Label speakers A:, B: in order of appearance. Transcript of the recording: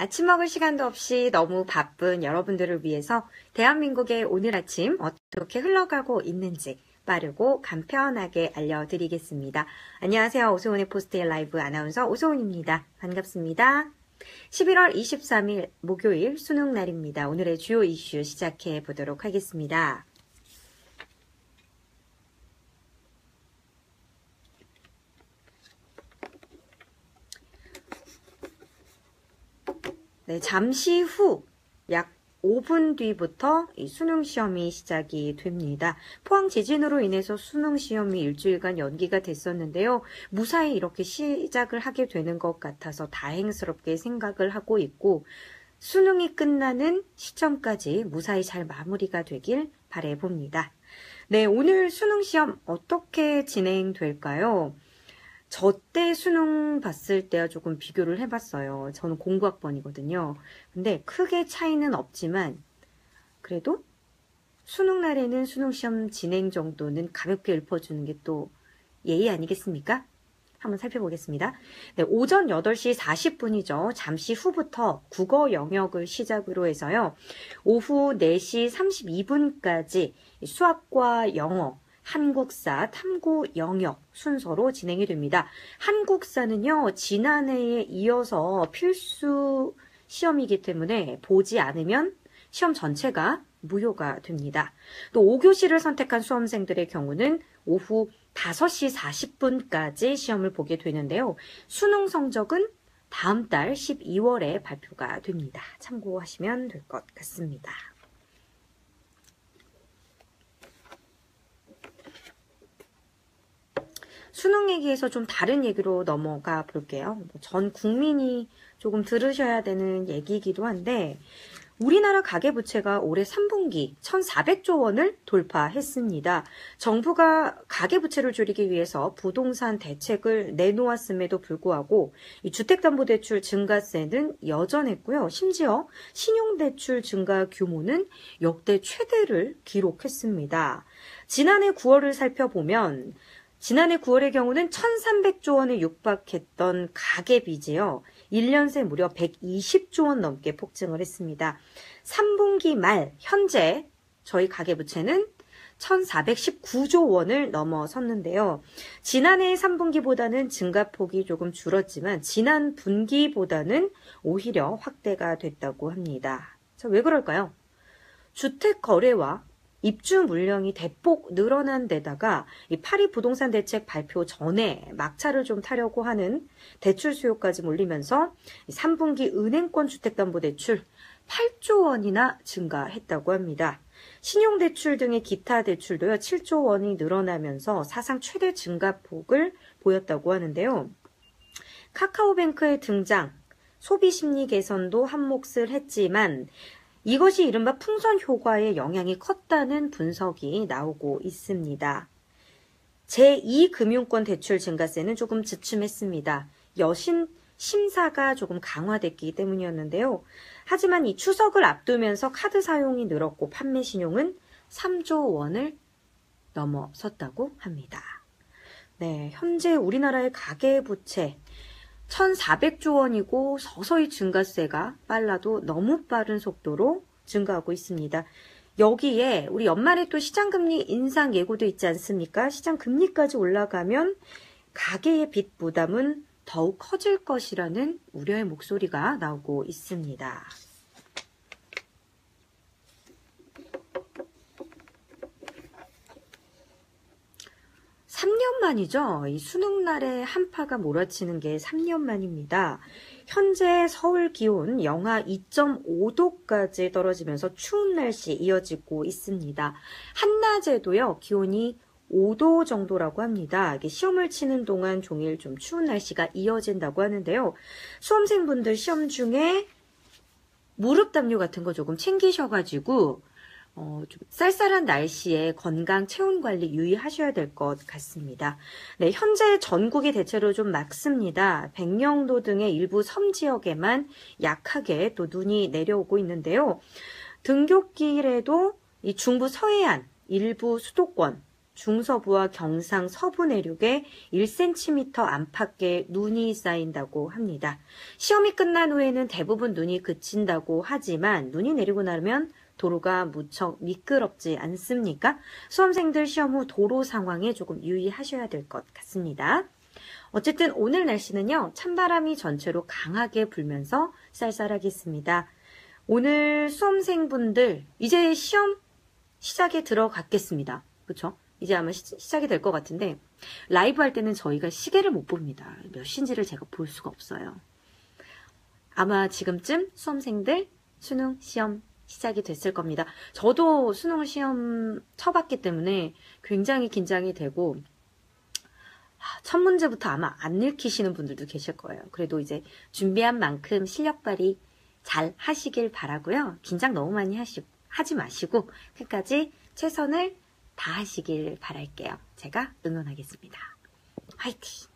A: 아침 먹을 시간도 없이 너무 바쁜 여러분들을 위해서 대한민국의 오늘 아침 어떻게 흘러가고 있는지 빠르고 간편하게 알려드리겠습니다. 안녕하세요. 오소은의 포스트잇 라이브 아나운서 오소은입니다. 반갑습니다. 11월 23일 목요일 수능 날입니다. 오늘의 주요 이슈 시작해 보도록 하겠습니다. 네, 잠시 후 약 5분 뒤부터 이 수능 시험이 시작이 됩니다. 포항 지진으로 인해서 수능 시험이 일주일간 연기가 됐었는데요. 무사히 이렇게 시작을 하게 되는 것 같아서 다행스럽게 생각을 하고 있고 수능이 끝나는 시점까지 무사히 잘 마무리가 되길 바라봅니다. 네, 오늘 수능 시험 어떻게 진행될까요? 저 때 수능 봤을 때와 조금 비교를 해봤어요. 저는 공부학번이거든요. 근데 크게 차이는 없지만 그래도 수능 날에는 수능 시험 진행 정도는 가볍게 읊어주는 게 또 예의 아니겠습니까? 한번 살펴보겠습니다. 네, 오전 8시 40분이죠. 잠시 후부터 국어 영역을 시작으로 해서요. 오후 4시 32분까지 수학과 영어, 한국사, 탐구 영역 순서로 진행이 됩니다. 한국사는요, 지난해에 이어서 필수 시험이기 때문에 보지 않으면 시험 전체가 무효가 됩니다. 또 5교시를 선택한 수험생들의 경우는 오후 5시 40분까지 시험을 보게 되는데요. 수능 성적은 다음 달 12월에 발표가 됩니다. 참고하시면 될 것 같습니다. 수능 얘기에서 좀 다른 얘기로 넘어가 볼게요. 전 국민이 조금 들으셔야 되는 얘기이기도 한데 우리나라 가계부채가 올해 3분기 1,400조 원을 돌파했습니다. 정부가 가계부채를 줄이기 위해서 부동산 대책을 내놓았음에도 불구하고 이 주택담보대출 증가세는 여전했고요. 심지어 신용대출 증가 규모는 역대 최대를 기록했습니다. 지난해 9월을 살펴보면 지난해 9월의 경우는 1,300조 원에 육박했던 가계빚이요. 1년 새 무려 120조 원 넘게 폭증을 했습니다. 3분기 말 현재 저희 가계부채는 1,419조 원을 넘어섰는데요. 지난해 3분기보다는 증가폭이 조금 줄었지만 지난 분기보다는 오히려 확대가 됐다고 합니다. 자, 왜 그럴까요? 주택 거래와 입주 물량이 대폭 늘어난 데다가 이 파리 부동산 대책 발표 전에 막차를 좀 타려고 하는 대출 수요까지 몰리면서 3분기 은행권 주택담보대출 8조 원이나 증가했다고 합니다. 신용대출 등의 기타 대출도요 7조 원이 늘어나면서 사상 최대 증가폭을 보였다고 하는데요. 카카오뱅크의 등장, 소비심리 개선도 한몫을 했지만 이것이 이른바 풍선 효과의 영향이 컸다는 분석이 나오고 있습니다. 제2금융권 대출 증가세는 조금 주춤했습니다. 여신 심사가 조금 강화됐기 때문이었는데요. 하지만 이 추석을 앞두면서 카드 사용이 늘었고 판매 신용은 3조 원을 넘어섰다고 합니다. 네, 현재 우리나라의 가계부채 1,400조 원이고 서서히 증가세가 빨라도 너무 빠른 속도로 증가하고 있습니다. 여기에 우리 연말에 또 시장금리 인상 예고도 있지 않습니까? 시장금리까지 올라가면 가계의 빚 부담은 더욱 커질 것이라는 우려의 목소리가 나오고 있습니다. 3년 만이죠. 이 수능날에 한파가 몰아치는 게 3년 만입니다. 현재 서울 기온 영하 2.5도까지 떨어지면서 추운 날씨 이어지고 있습니다. 한낮에도요, 기온이 5도 정도라고 합니다. 이게 시험을 치는 동안 종일 좀 추운 날씨가 이어진다고 하는데요. 수험생분들 시험 중에 무릎 담요 같은 거 조금 챙기셔가지고 좀 쌀쌀한 날씨에 건강 체온 관리 유의하셔야 될 것 같습니다. 네, 현재 전국이 대체로 좀 맑습니다. 백령도 등의 일부 섬 지역에만 약하게 또 눈이 내려오고 있는데요. 등굣길에도 이 중부 서해안, 일부 수도권, 중서부와 경상 서부 내륙에 1cm 안팎의 눈이 쌓인다고 합니다. 시험이 끝난 후에는 대부분 눈이 그친다고 하지만 눈이 내리고 나면 도로가 무척 미끄럽지 않습니까? 수험생들 시험 후 도로 상황에 조금 유의하셔야 될 것 같습니다. 어쨌든 오늘 날씨는요, 찬바람이 전체로 강하게 불면서 쌀쌀하겠습니다. 오늘 수험생분들 이제 시험 시작에 들어갔겠습니다. 그렇죠? 이제 아마 시작이 될 것 같은데 라이브 할 때는 저희가 시계를 못 봅니다. 몇 시인지를 제가 볼 수가 없어요. 아마 지금쯤 수험생들 수능 시험 시작이 됐을 겁니다. 저도 수능 시험 쳐봤기 때문에 굉장히 긴장이 되고 첫 문제부터 아마 안 읽히시는 분들도 계실 거예요. 그래도 이제 준비한 만큼 실력 발휘 잘 하시길 바라고요. 긴장 너무 많이 하지 마시고 끝까지 최선을 다하시길 바랄게요. 제가 응원하겠습니다. 화이팅!